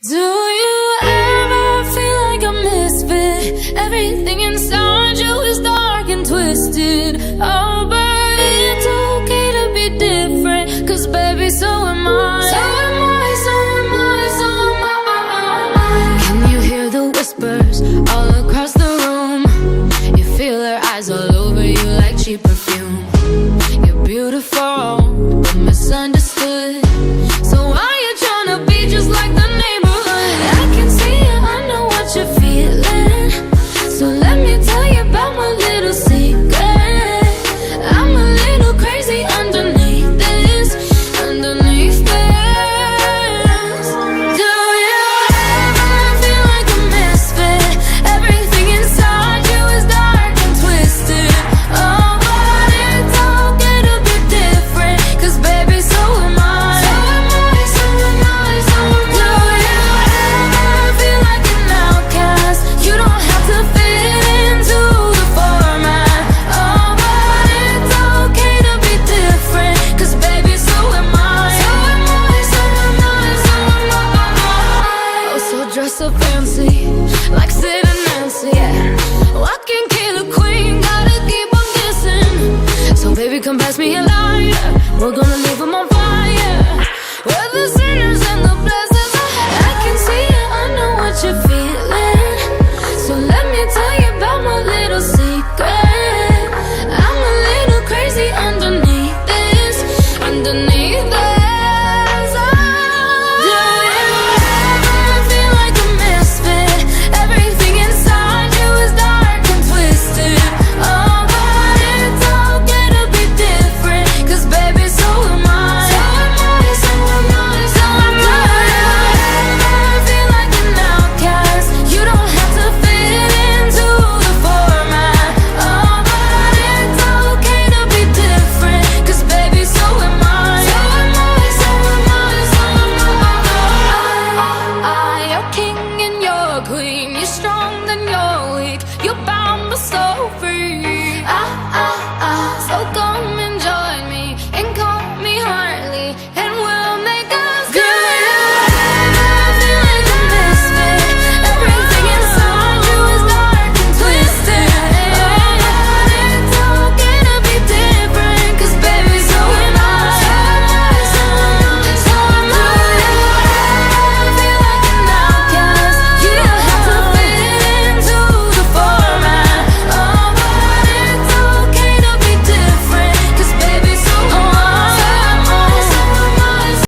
Do you ever feel like a misfit? Everything inside you is dark and twisted. Oh, but it's okay to be different, 'cause baby, so am I. So am I, so am I, so am I. Can you hear the whispers all across the room? You feel her eyes all over you like cheap perfume. You're beautiful, but misunderstood. So why you tryna be just like the neighborhood? I can see it, I know what you're feeling. So let me tell you about my little secret. I'm a little crazy underneath this, underneath this. Do you ever feel like a misfit? Everything inside you is dark and twisted. Oh, but it's okay to be different, 'cause baby, so am I. So am I, so am I, so am I. Do you ever feel like an outcast? You don't have to fit into the format. Oh, but it's okay to be different, 'cause baby, so am I. So am I, so am I, so am I. Oh, so dress so fancy, like Sid and Nancy, yeah. Oh, I can kill a queen, gotta keep on guessing. So baby, come pass me a lighter, we're gonna leave